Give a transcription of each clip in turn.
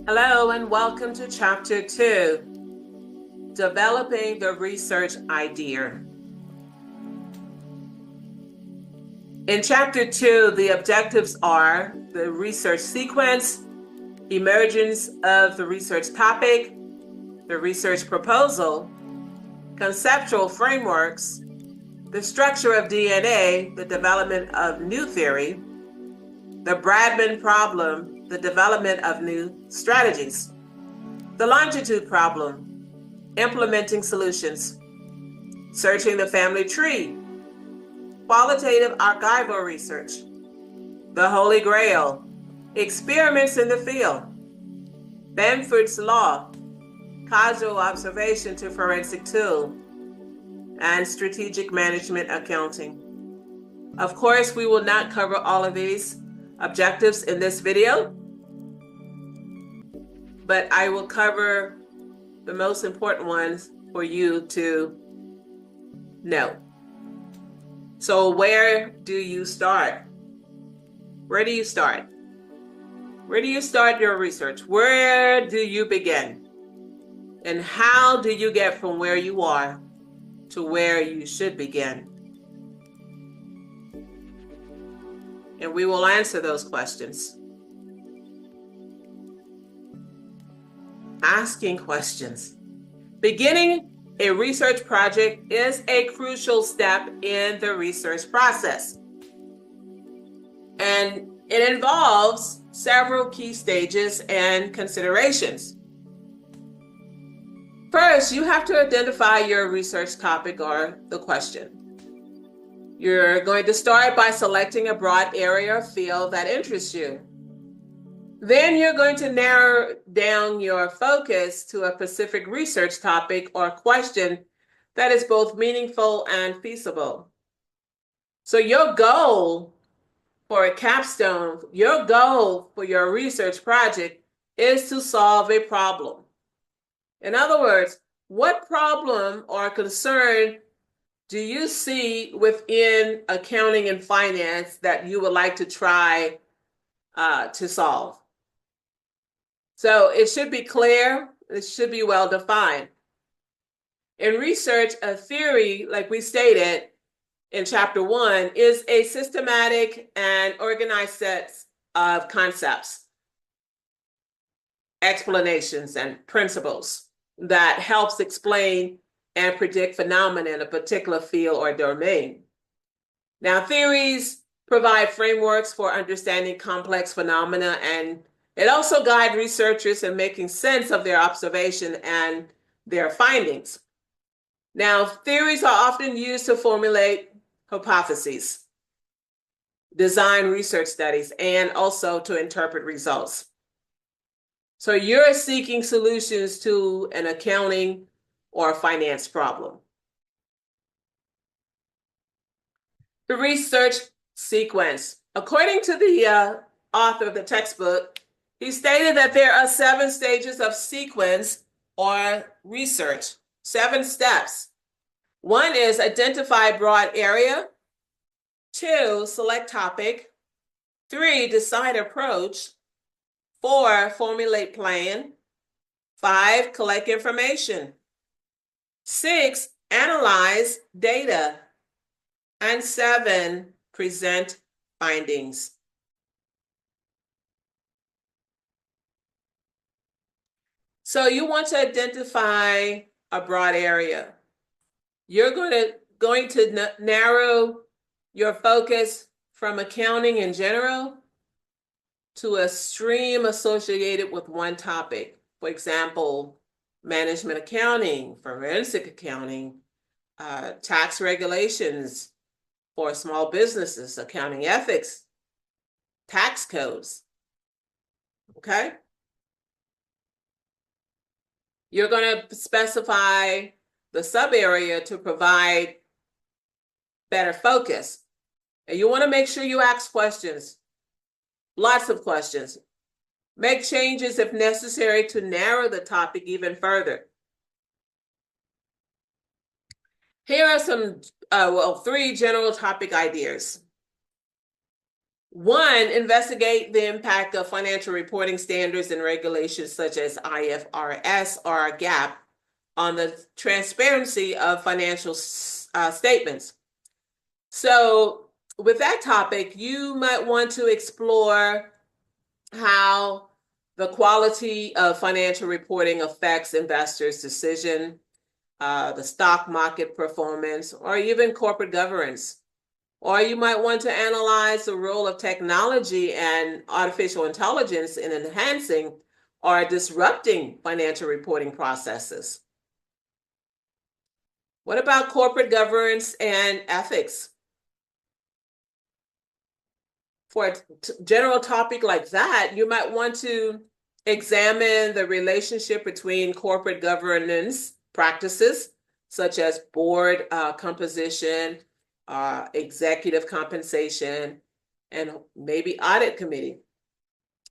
Hello and welcome to Chapter 2, Developing the Research Idea. In Chapter 2, the objectives are the research sequence, emergence of the research topic, the research proposal, conceptual frameworks, the structure of DNA, the development of new theory, the Bradman problem, the development of new strategies, the longitude problem, implementing solutions, searching the family tree, qualitative archival research, the Holy Grail, experiments in the field, Bamford's Law, causal observation to forensic tool, and strategic management accounting. Of course, we will not cover all of these objectives in this video, but I will cover the most important ones for you to know. So where do you start? Where do you start? Where do you start your research? Where do you begin? And how do you get from where you are to where you should begin? And we will answer those questions. Asking questions. Beginning a research project is a crucial step in the research process. And it involves several key stages and considerations. First, you have to identify your research topic or the question. You're going to start by selecting a broad area or field that interests you. Then you're going to narrow down your focus to a specific research topic or question that is both meaningful and feasible. So your goal for a capstone, your goal for your research project is to solve a problem. In other words, what problem or concern do you see within accounting and finance that you would like to try to solve? So it should be clear, it should be well defined. In research, a theory, like we stated in Chapter 1, is a systematic and organized set of concepts, explanations, and principles that helps explain and predict phenomena in a particular field or domain. Now, theories provide frameworks for understanding complex phenomena, and it also guides researchers in making sense of their observation and their findings. Now, theories are often used to formulate hypotheses, design research studies, and also to interpret results. So you're seeking solutions to an accounting or finance problem. The research sequence. According to the author of the textbook, he stated that there are 7 stages of sequence or research, 7 steps. 1 is identify broad area. 2, select topic. 3, decide approach. 4, formulate plan. 5, collect information. 6, analyze data. And 7, present findings. So you want to identify a broad area. You're going to narrow your focus from accounting in general to a stream associated with one topic. For example, management accounting, forensic accounting, tax regulations for small businesses, accounting ethics, tax codes. Okay? You're going to specify the sub-area to provide better focus. And you want to make sure you ask questions, lots of questions. Make changes if necessary to narrow the topic even further. Here are some, 3 general topic ideas. One, investigate the impact of financial reporting standards and regulations such as IFRS or GAAP on the transparency of financial statements. So with that topic, you might want to explore how the quality of financial reporting affects investors' decision, the stock market performance, or even corporate governance. Or you might want to analyze the role of technology and artificial intelligence in enhancing or disrupting financial reporting processes. What about corporate governance and ethics? For a general topic like that, you might want to examine the relationship between corporate governance practices, such as board composition, executive compensation, and maybe audit committee.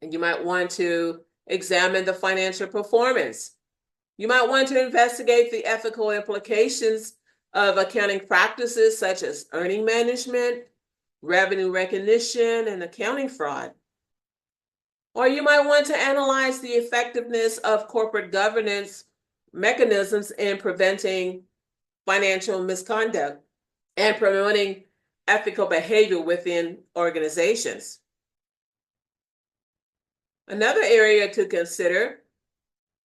And you might want to examine the financial performance. You might want to investigate the ethical implications of accounting practices such as earning management, revenue recognition, and accounting fraud. Or you might want to analyze the effectiveness of corporate governance mechanisms in preventing financial misconduct and promoting ethical behavior within organizations. Another area to consider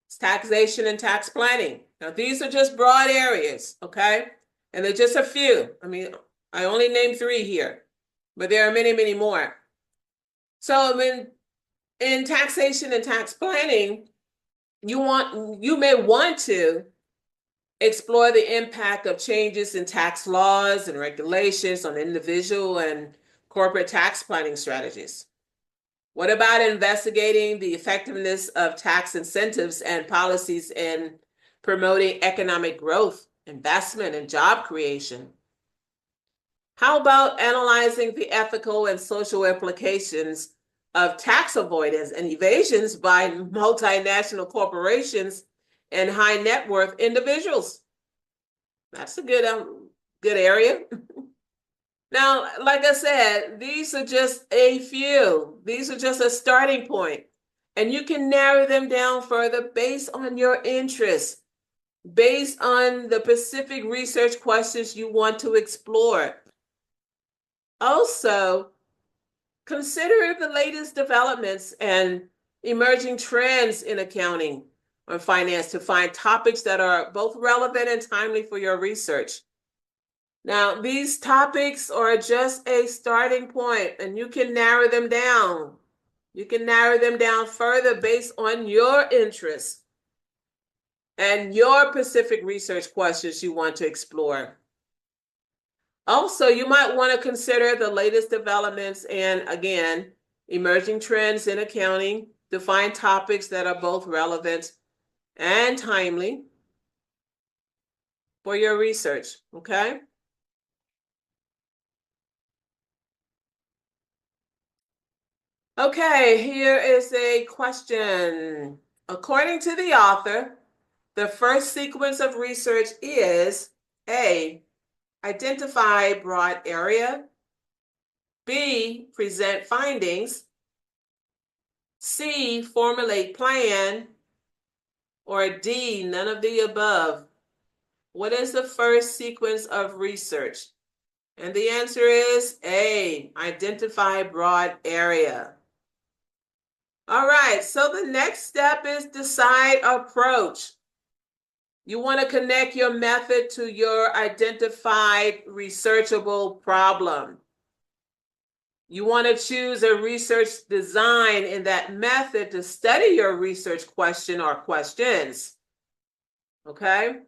is taxation and tax planning. Now, these are just broad areas, okay? And they're just a few. I mean, I only named 3 here, but there are many, many more. So in taxation and tax planning, you may want to explore the impact of changes in tax laws and regulations on individual and corporate tax planning strategies. What about investigating the effectiveness of tax incentives and policies in promoting economic growth, investment, and job creation? How about analyzing the ethical and social implications of tax avoidance and evasions by multinational corporations and high net worth individuals? That's a good area. Now, like I said, these are just a few. These are just a starting point. And you can narrow them down further based on your interests, based on the specific research questions you want to explore. Also, consider the latest developments and emerging trends in accounting or finance to find topics that are both relevant and timely for your research. Now, these topics are just a starting point, and you can narrow them down. You can narrow them down further based on your interests and your specific research questions you want to explore. Also, you might want to consider the latest developments and, again, emerging trends in accounting to find topics that are both relevant and timely for your research, okay? Okay, here is a question. According to the author, the first sequence of research is A, identify broad area, B, present findings, C, formulate plan, or D, none of the above. What is the first sequence of research? And the answer is A, identify broad area. All right, so the next step is decide approach. You want to connect your method to your identified researchable problem. You want to choose a research design in that method to study your research question or questions. Okay?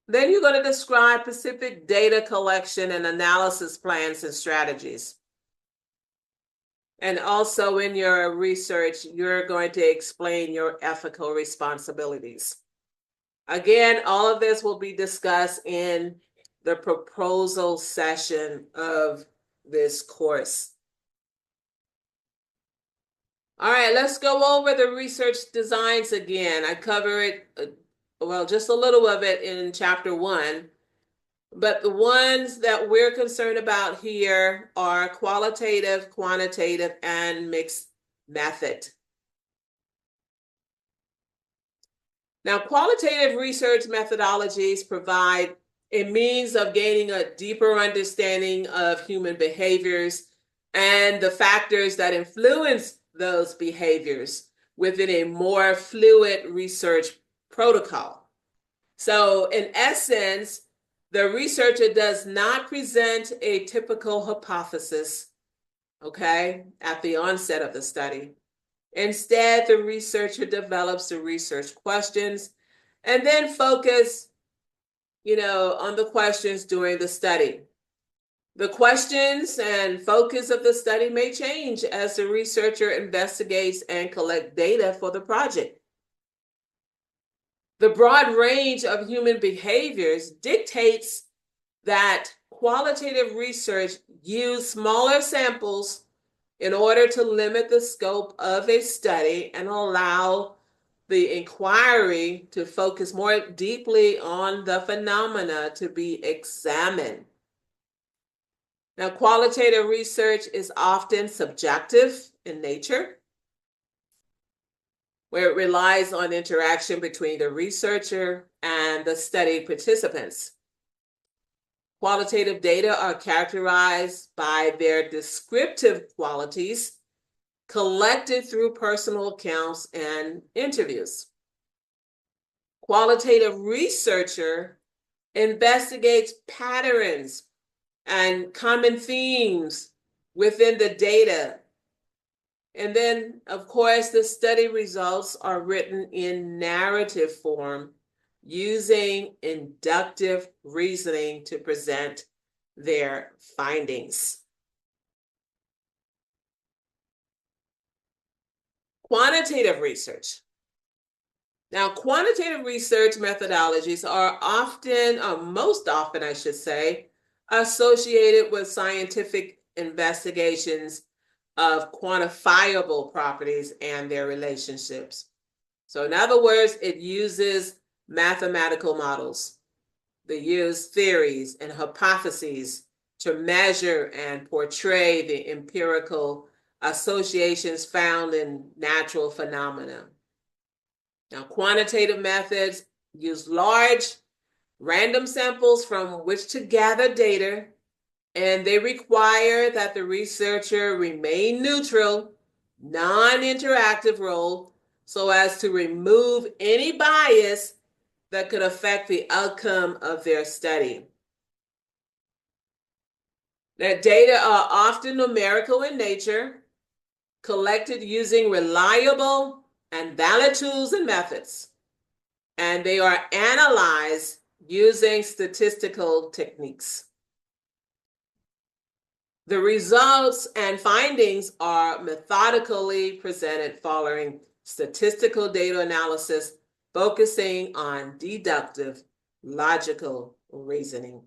Then you're going to describe specific data collection and analysis plans and strategies. And also in your research, you're going to explain your ethical responsibilities. Again, all of this will be discussed in the proposal session of this course. All right, let's go over the research designs again. I cover it, well, just a little of it in chapter 1. But the ones that we're concerned about here are qualitative, quantitative, and mixed method. Now, qualitative research methodologies provide a means of gaining a deeper understanding of human behaviors and the factors that influence those behaviors within a more fluid research protocol. So, in essence, the researcher does not present a typical hypothesis, okay, at the onset of the study. Instead, the researcher develops the research questions and then focus, on the questions during the study. The questions and focus of the study may change as the researcher investigates and collects data for the project. The broad range of human behaviors dictates that qualitative research use smaller samples in order to limit the scope of a study and allow the inquiry to focus more deeply on the phenomena to be examined. Now, qualitative research is often subjective in nature, where it relies on interaction between the researcher and the study participants. Qualitative data are characterized by their descriptive qualities collected through personal accounts and interviews. Qualitative researcher investigates patterns and common themes within the data. And then, of course, the study results are written in narrative form using inductive reasoning to present their findings. Quantitative research. Now, quantitative research methodologies are often, or most often, I should say, associated with scientific investigations of quantifiable properties and their relationships. So in other words, it uses mathematical models. They use theories and hypotheses to measure and portray the empirical associations found in natural phenomena. Now, quantitative methods use large random samples from which to gather data, and they require that the researcher remain neutral, non-interactive role so as to remove any bias that could affect the outcome of their study. Now, data are often numerical in nature, collected using reliable and valid tools and methods, and they are analyzed using statistical techniques. The results and findings are methodically presented following statistical data analysis, focusing on deductive, logical reasoning.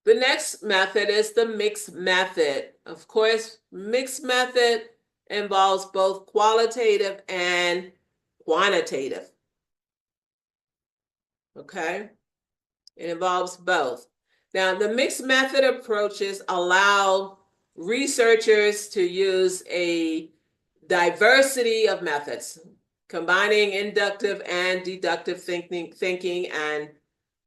The next method is the mixed method. Of course, mixed method involves both qualitative and quantitative. Okay? It involves both. Now, the mixed method approaches allow researchers to use a diversity of methods, combining inductive and deductive thinking and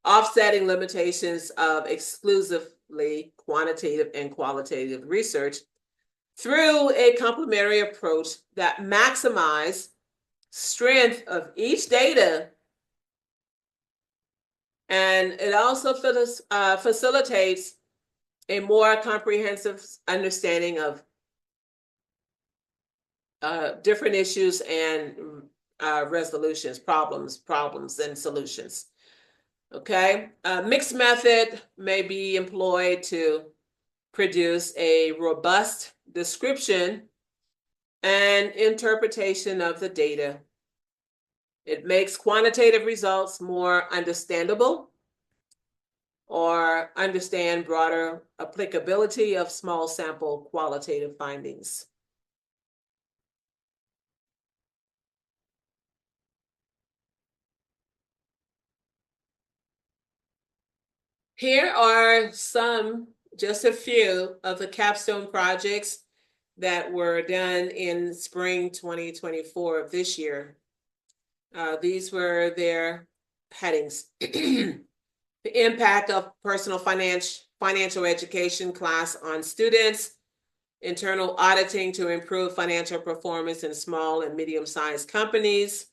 offsetting limitations of exclusively quantitative and qualitative research through a complementary approach that maximizes strength of each data, and it also facilitates a more comprehensive understanding of different issues and resolutions, problems and solutions. Okay, mixed method may be employed to produce a robust description and interpretation of the data. It makes quantitative results more understandable or understand broader applicability of small sample qualitative findings. Here are just a few of the capstone projects that were done in spring 2024 of this year. These were their headings. The impact of personal financial education class on students, internal auditing to improve financial performance in small and medium-sized companies.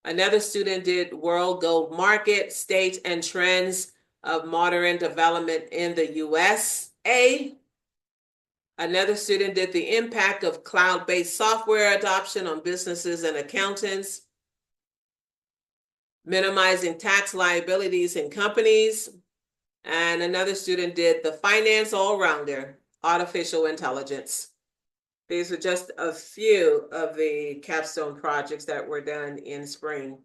Another student did world gold market, state and trends of modern development in the USA. Another student did the impact of cloud-based software adoption on businesses and accountants, minimizing tax liabilities in companies. And another student did the finance all-rounder, artificial intelligence. These are just a few of the capstone projects that were done in spring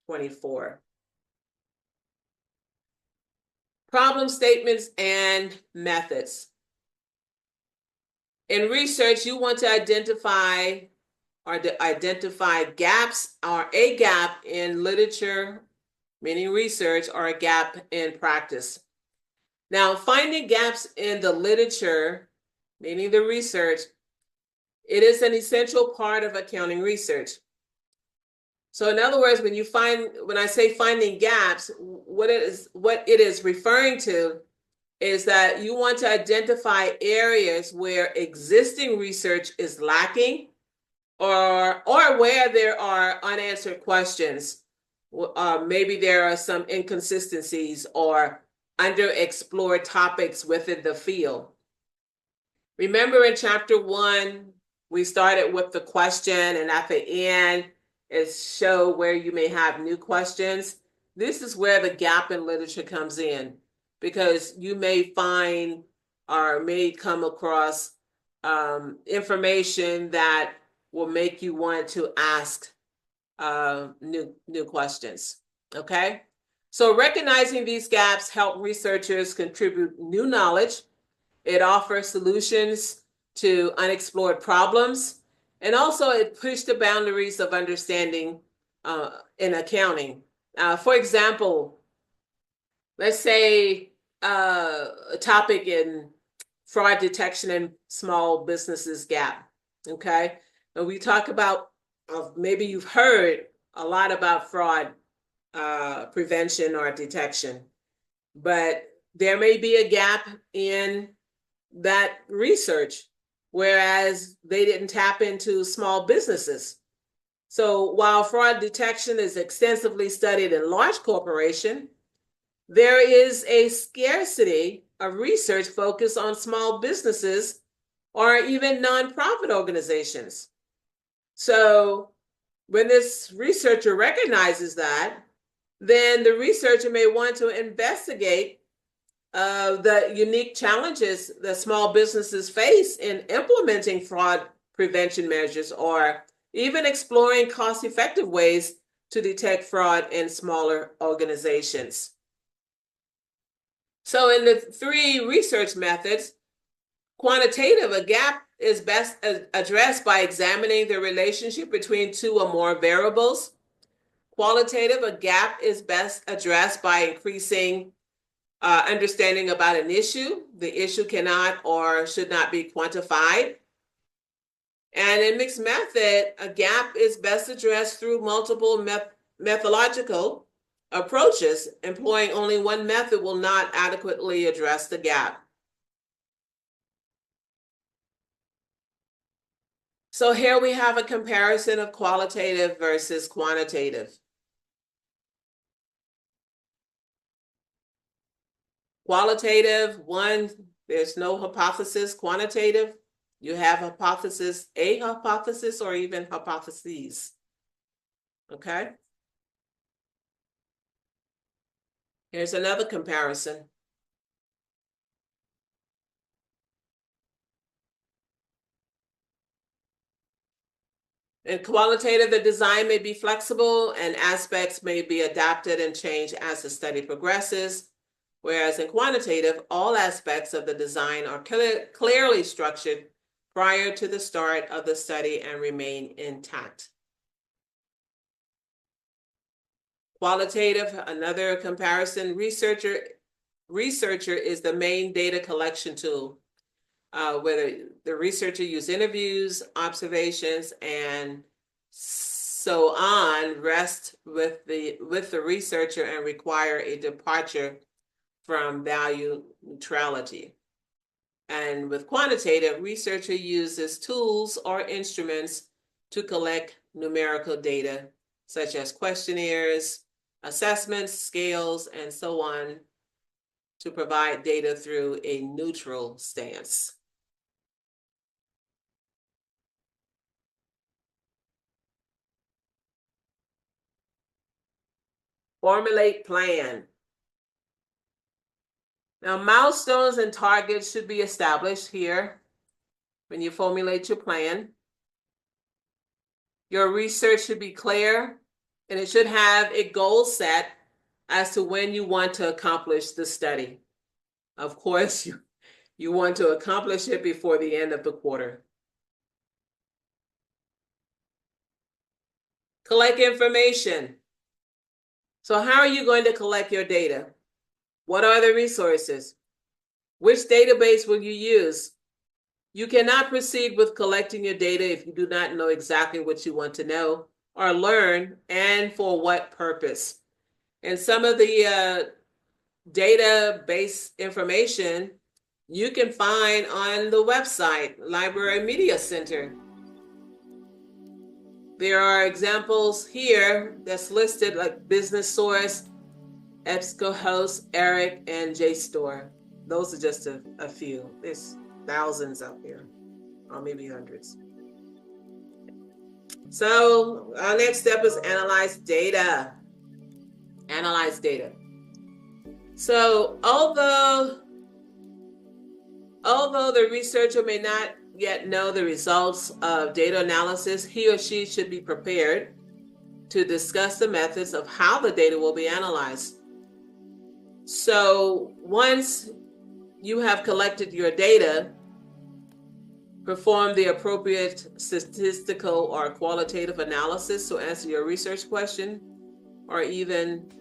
24. Problem statements and methods. In research, you want to identify gaps or a gap in literature, meaning research, or a gap in practice. Now, finding gaps in the literature, meaning the research, it is an essential part of accounting research. So in other words, when I say finding gaps, what it is referring to is that you want to identify areas where existing research is lacking or where there are unanswered questions. Maybe there are some inconsistencies or underexplored topics within the field. Remember in chapter 1, we started with the question, and at the end, it show where you may have new questions. This is where the gap in literature comes in, because you may find or may come across information that will make you want to ask new questions. Okay, so recognizing these gaps help researchers contribute new knowledge. It offers solutions to unexplored problems, and also it pushed the boundaries of understanding in accounting. For example, let's say a topic in fraud detection and small businesses gap. Okay, and we talk about maybe you've heard a lot about fraud prevention or detection, but there may be a gap in that research, whereas they didn't tap into small businesses. So while fraud detection is extensively studied in large corporations, there is a scarcity of research focused on small businesses or even nonprofit organizations. So when this researcher recognizes that, then the researcher may want to investigate the unique challenges that small businesses face in implementing fraud prevention measures, or even exploring cost-effective ways to detect fraud in smaller organizations. So in the 3 research methods, quantitative, a gap is best addressed by examining the relationship between 2 or more variables. Qualitative, a gap is best addressed by increasing understanding about an issue. The issue cannot or should not be quantified. And in mixed method, a gap is best addressed through multiple methodological approaches. Employing only one method will not adequately address the gap. So here we have a comparison of qualitative versus quantitative. Qualitative, 1, there's no hypothesis. Quantitative, you have hypothesis, a hypothesis, or even hypotheses. Okay? Here's another comparison. In qualitative, the design may be flexible and aspects may be adapted and changed as the study progresses. Whereas in quantitative, all aspects of the design are clearly structured prior to the start of the study and remain intact. Qualitative, another comparison, researcher researcher is the main data collection tool. Whether the researcher use interviews, observations, and so on, rest with the researcher and require a departure from value neutrality. And with quantitative, researcher uses tools or instruments to collect numerical data, such as questionnaires, assessments, scales, and so on, to provide data through a neutral stance. Formulate plan. Now, milestones and targets should be established here when you formulate your plan. Your research should be clear, and it should have a goal set as to when you want to accomplish the study. Of course, you want to accomplish it before the end of the quarter. Collect information. So how are you going to collect your data? What are the resources? Which database will you use? You cannot proceed with collecting your data if you do not know exactly what you want to know or learn and for what purpose. And some of the database information you can find on the website, Library Media Center. There are examples here that's listed like Business Source, EBSCOhost, ERIC, and JSTOR. Those are just a few. There's thousands out there, or maybe hundreds. So our next step is analyze data. Analyze data. So although the researcher may not yet know the results of data analysis, he or she should be prepared to discuss the methods of how the data will be analyzed. So once you have collected your data, perform the appropriate statistical or qualitative analysis to answer your research question, or even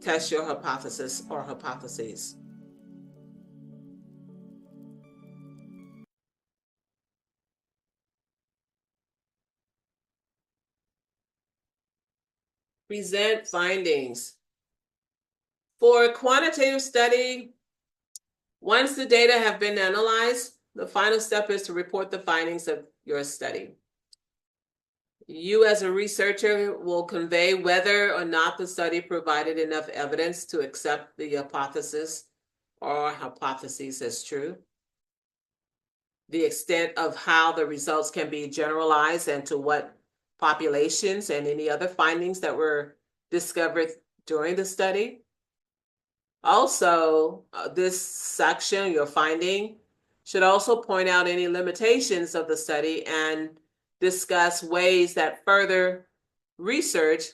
test your hypothesis or hypotheses. Present findings. For a quantitative study, once the data have been analyzed, the final step is to report the findings of your study. You as a researcher will convey whether or not the study provided enough evidence to accept the hypothesis or hypotheses as true, the extent of how the results can be generalized and to what populations, and any other findings that were discovered during the study. Also, this section, your finding, should also point out any limitations of the study and discuss ways that further research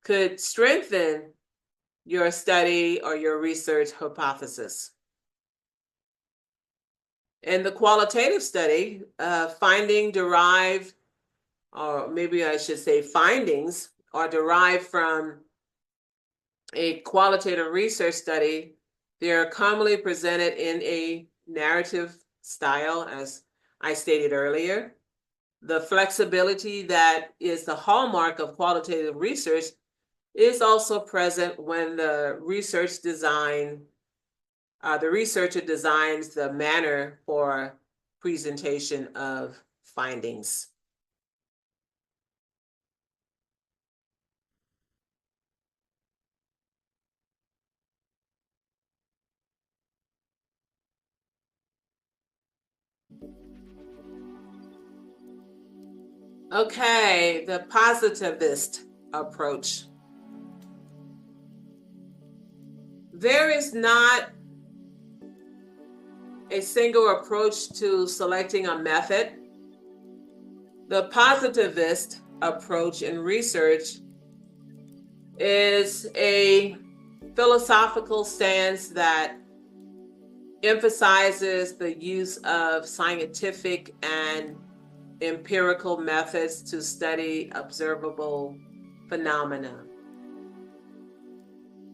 could strengthen your study or your research hypothesis. In the qualitative study, finding derived, or maybe I should say findings, are derived from a qualitative research study. They are commonly presented in a narrative style, as I stated earlier. The flexibility that is the hallmark of qualitative research is also present when the researcher designs the manner for presentation of findings. Okay, the positivist approach. There is not a single approach to selecting a method. The positivist approach in research is a philosophical stance that emphasizes the use of scientific and empirical methods to study observable phenomena.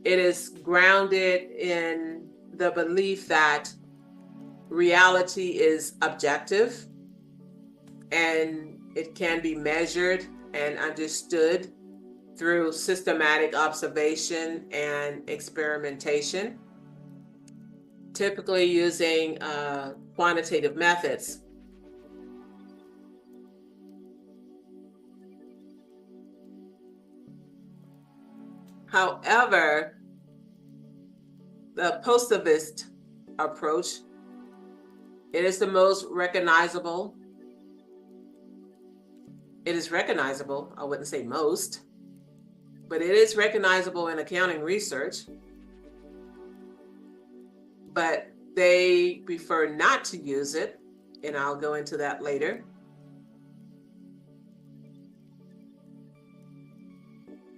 It is grounded in the belief that reality is objective and it can be measured and understood through systematic observation and experimentation, typically using quantitative methods. However, the positivist approach, it is the most recognizable. It is recognizable, I wouldn't say most, but it is recognizable in accounting research. But they prefer not to use it, and I'll go into that later.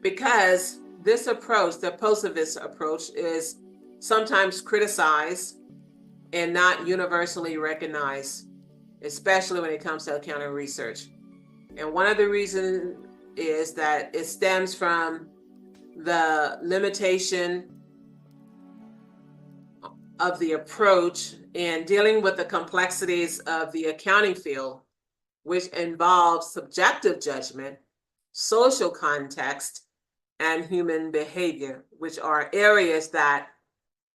Because this approach, the positivist approach, is sometimes criticized and not universally recognized, especially when it comes to accounting research. And one of the reasons is that it stems from the limitation of the approach in dealing with the complexities of the accounting field, which involves subjective judgment, social context, and human behavior, which are areas that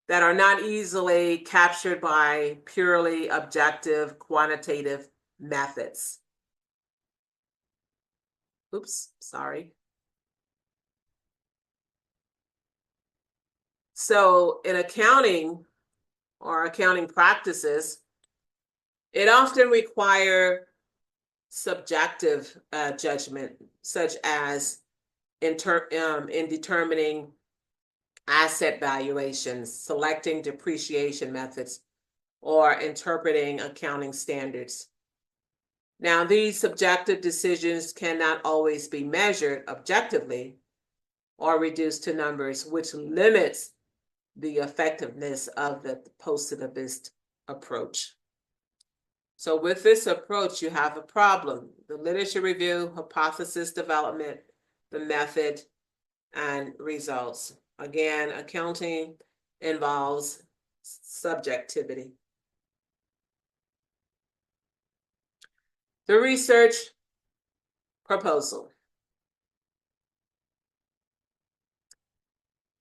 are not easily captured by purely objective quantitative methods. Oops, sorry. So in accounting or accounting practices, it often requires subjective judgment, such as in determining asset valuations, selecting depreciation methods, or interpreting accounting standards. Now, these subjective decisions cannot always be measured objectively or reduced to numbers, which limits the effectiveness of the positivist approach. So with this approach, you have a problem: the literature review, hypothesis development, the method, and results. Again, accounting involves subjectivity. The research proposal.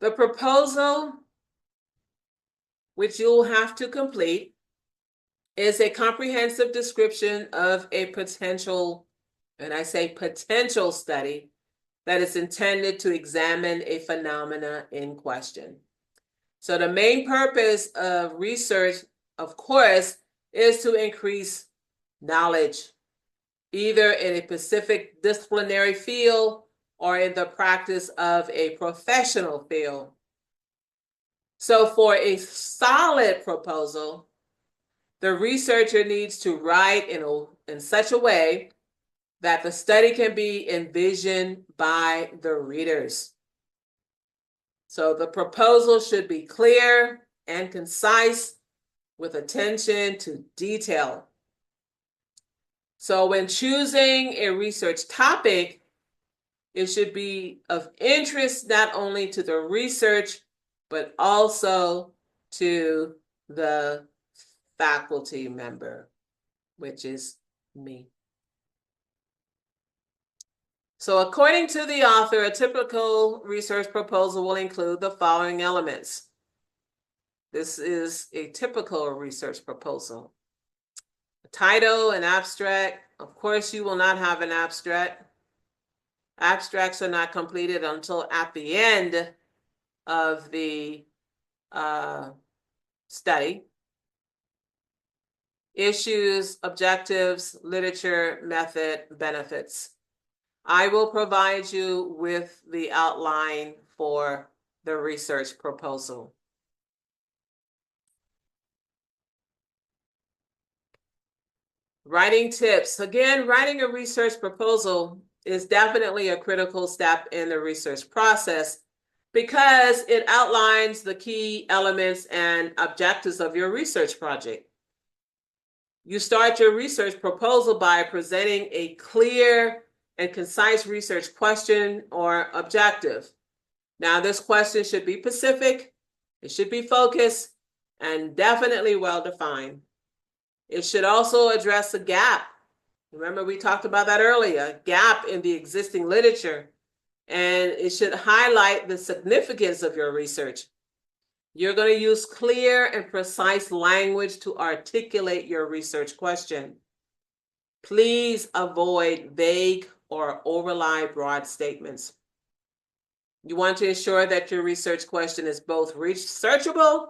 The proposal, which you'll have to complete, is a comprehensive description of a potential, and I say potential study, that is intended to examine a phenomena in question. So the main purpose of research, of course, is to increase knowledge, either in a specific disciplinary field or in the practice of a professional field. So for a solid proposal, the researcher needs to write in such a way that the study can be envisioned by the readers. So the proposal should be clear and concise with attention to detail. So when choosing a research topic, it should be of interest not only to the research, but also to the faculty member, which is me. So according to the author, a typical research proposal will include the following elements. This is a typical research proposal: a title, an abstract. Of course, you will not have an abstract. Abstracts are not completed until at the end of the study. Issues, objectives, literature, method, benefits. I will provide you with the outline for the research proposal. Writing tips. Again, writing a research proposal is definitely a critical step in the research process because it outlines the key elements and objectives of your research project. You start your research proposal by presenting a clear and concise research question or objective. Now, this question should be specific, it should be focused, and definitely well-defined. It should also address a gap. Remember, we talked about that earlier, gap in the existing literature, and it should highlight the significance of your research. You're going to use clear and precise language to articulate your research question. Please avoid vague or overly broad statements. You want to ensure that your research question is both researchable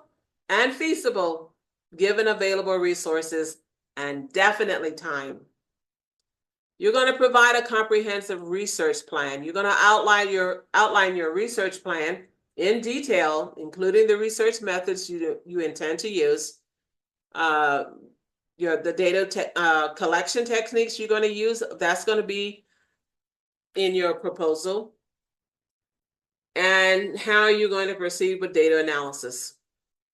and feasible, given available resources and definitely time. You're going to provide a comprehensive research plan. You're going to outline your research plan in detail, including the research methods you intend to use, the data collection techniques you're going to use. That's going to be in your proposal, and how you're going to proceed with data analysis.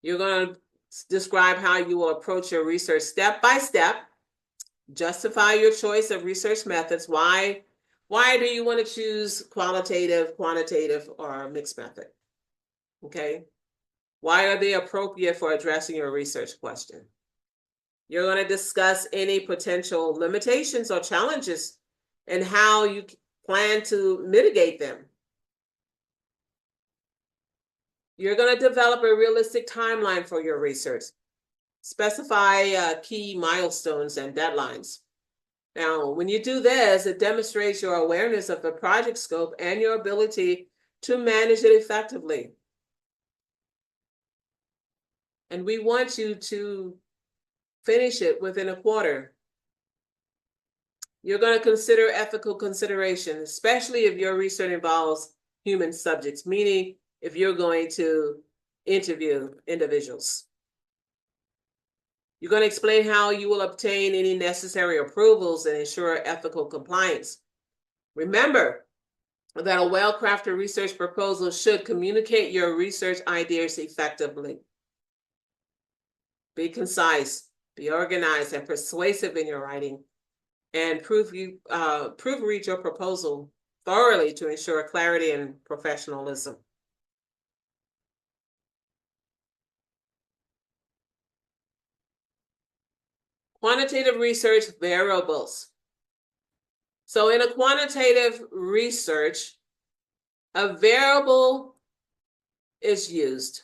You're going to describe how you will approach your research step by step, justify your choice of research methods. Why do you want to choose qualitative, quantitative, or mixed method? Okay. Why are they appropriate for addressing your research question? You're going to discuss any potential limitations or challenges and how you plan to mitigate them. You're going to develop a realistic timeline for your research. Specify key milestones and deadlines. Now, when you do this, it demonstrates your awareness of the project scope and your ability to manage it effectively. And we want you to finish it within a quarter. You're going to consider ethical consideration, especially if your research involves human subjects, meaning if you're going to interview individuals. You're going to explain how you will obtain any necessary approvals and ensure ethical compliance. Remember that a well-crafted research proposal should communicate your research ideas effectively. Be concise, be organized, and persuasive in your writing, and proofread your proposal thoroughly to ensure clarity and professionalism. Quantitative research variables. So in a quantitative research, a variable is used.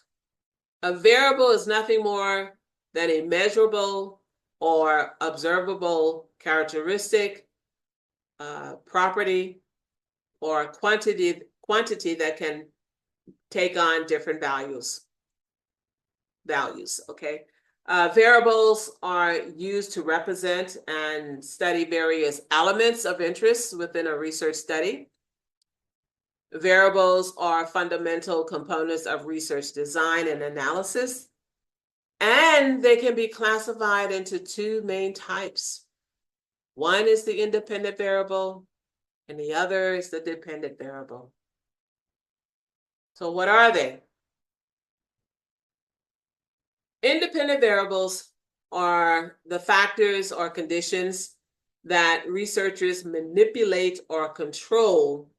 A variable is nothing more than a measurable or observable characteristic, property, or quantity that can take on different values, okay? Variables are used to represent and study various elements of interest within a research study. Variables are fundamental components of research design and analysis, and they can be classified into two main types. One is the independent variable, and the other is the dependent variable. So what are they? Independent variables are the factors or conditions that researchers manipulate or control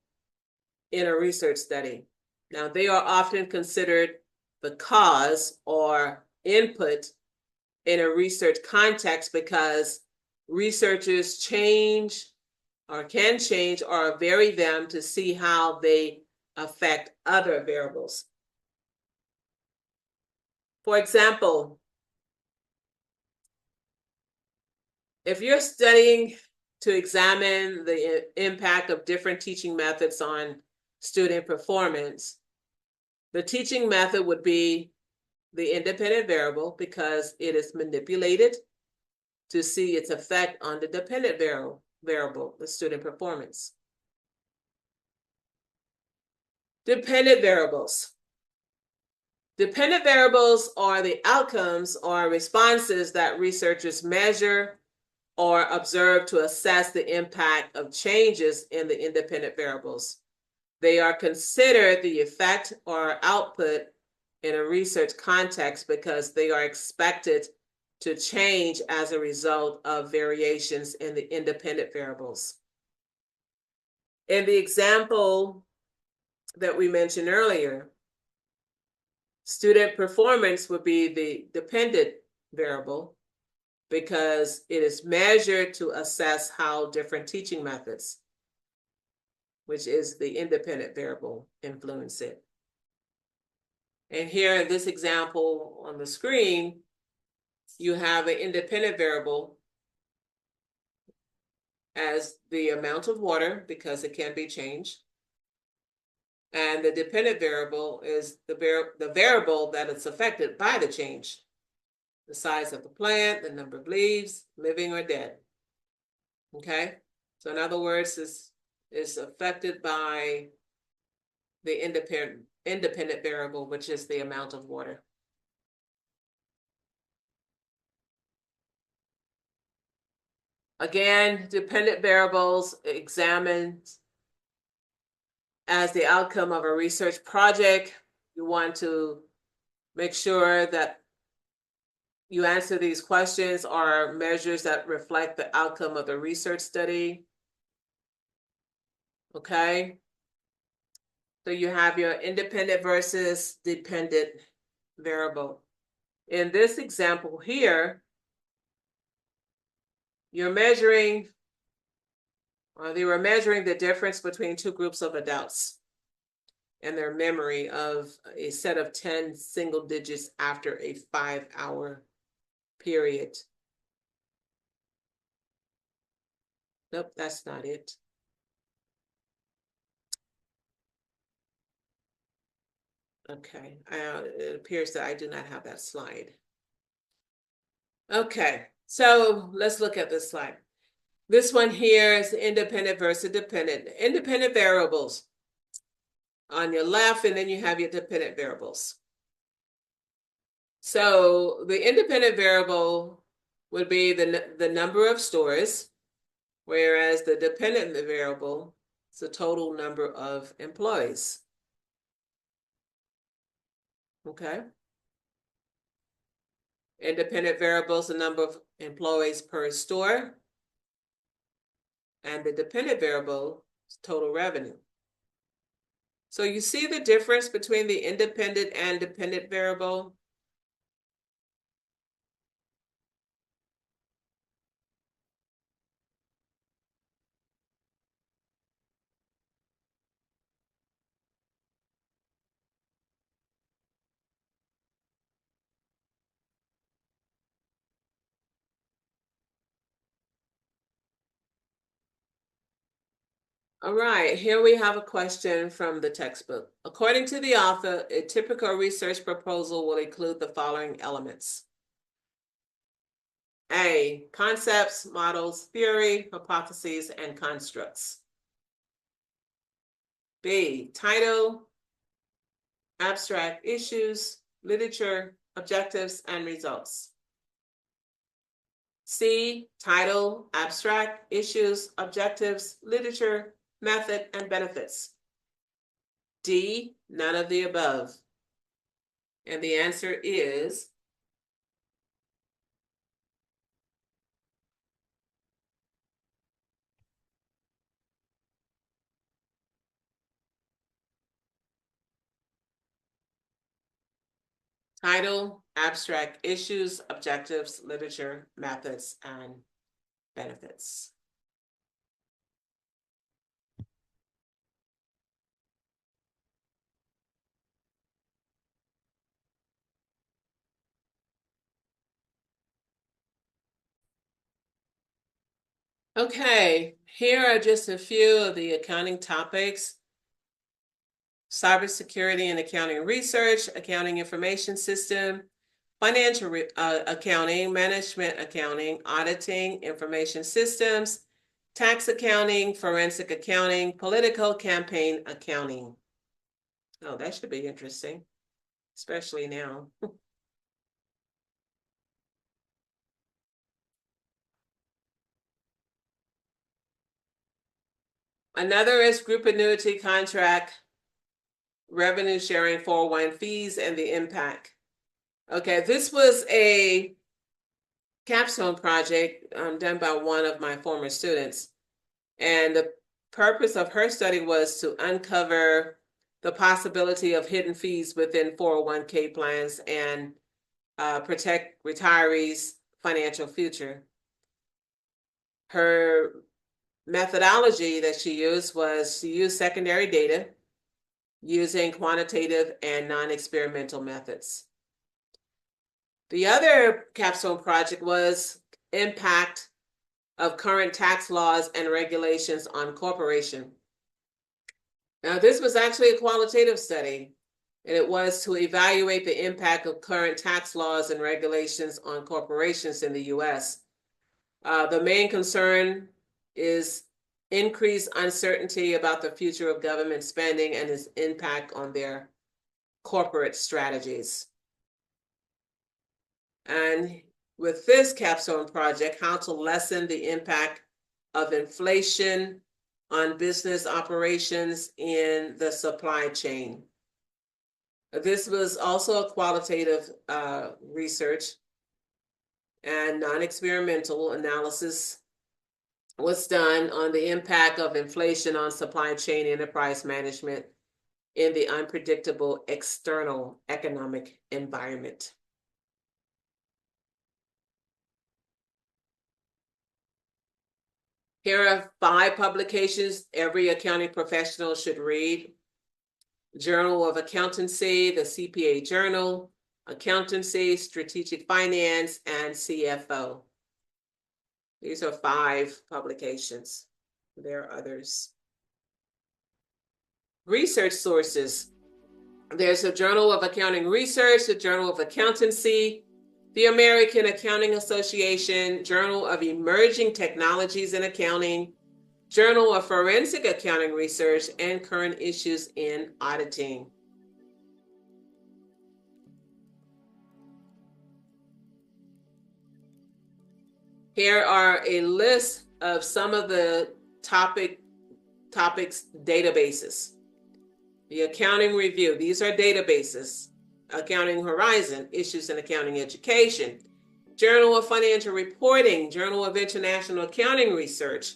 in a research study. Now, they are often considered the cause or input in a research context because researchers change or can change or vary them to see how they affect other variables. For example, if you're studying to examine the impact of different teaching methods on student performance, the teaching method would be the independent variable because it is manipulated to see its effect on the dependent variable, the student performance. Dependent variables. Dependent variables are the outcomes or responses that researchers measure or observe to assess the impact of changes in the independent variables. They are considered the effect or output in a research context because they are expected to change as a result of variations in the independent variables. In the example that we mentioned earlier. Student performance would be the dependent variable because it is measured to assess how different teaching methods, which is the independent variable, influence it. And here in this example on the screen, you have an independent variable as the amount of water because it can be changed. And the dependent variable is the variable that is affected by the change. The size of the plant, the number of leaves, living or dead. Okay? So in other words, is affected by the independent variable, which is the amount of water. Again, dependent variables examined as the outcome of a research project. You want to make sure that you answer these questions are measures that reflect the outcome of the research study. Okay? So you have your independent versus dependent variable. In this example here, they were measuring the difference between two groups of adults and their memory of a set of 10 single digits after a 5-hour period. Nope, that's not it. Okay, it appears that I do not have that slide. Okay, so let's look at this slide. This one here is independent versus dependent. Independent variables on your left, and then you have your dependent variables. So the independent variable would be the number of stores, whereas the dependent variable is the total number of employees. Okay. Independent variables, the number of employees per store, and the dependent variable is total revenue. So you see the difference between the independent and dependent variable? All right, here we have a question from the textbook. According to the author, a typical research proposal will include the following elements. A, concepts, models, theory, hypotheses, and constructs. B, title, abstract issues, literature, objectives, and results. C, title, abstract, issues, objectives, literature, method, and benefits. D, none of the above. And the answer is title, abstract issues, objectives, literature, methods, and benefits. Okay, here are just a few of the accounting topics. Cybersecurity and accounting research, accounting information system, financial accounting, management accounting, auditing, information systems, tax accounting, forensic accounting, political campaign accounting. Oh, that should be interesting, especially now. Another is group annuity contract, revenue sharing 401 fees, and the impact. Okay, this was a capstone project done by one of my former students. And the purpose of her study was to uncover the possibility of hidden fees within 401k plans and protect retirees' financial future. Her methodology that she used was she used secondary data using quantitative and non-experimental methods. The other capstone project was impact of current tax laws and regulations on corporation. Now, this was actually a qualitative study, and it was to evaluate the impact of current tax laws and regulations on corporations in the U.S. The main concern is increased uncertainty about the future of government spending and its impact on their corporate strategies. And with this capstone project, how to lessen the impact of inflation on business operations in the supply chain. This was also a qualitative research, and non-experimental analysis was done on the impact of inflation on supply chain enterprise management in the unpredictable external economic environment. Here are 5 publications every accounting professional should read. Journal of Accountancy, the CPA Journal, Accountancy, Strategic Finance, and CFO. These are 5 publications. There are others. Research sources. There's a Journal of Accounting Research, the Journal of Accountancy, the American Accounting Association, Journal of Emerging Technologies in Accounting, Journal of Forensic Accounting Research, and Current Issues in Auditing. Here are a list of some of the topics databases. The Accounting Review, these are databases. Accounting Horizon, Issues in Accounting Education, Journal of Financial Reporting, Journal of International Accounting Research,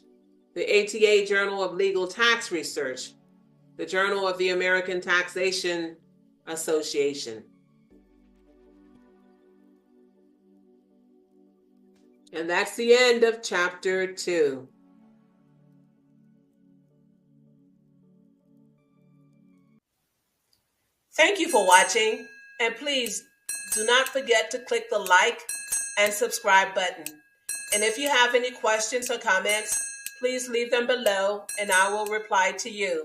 the ATA Journal of Legal Tax Research, the Journal of the American Taxation Association. And that's the end of Chapter 2. Thank you for watching, and please do not forget to click the like and subscribe button. And if you have any questions or comments, please leave them below and I will reply to you.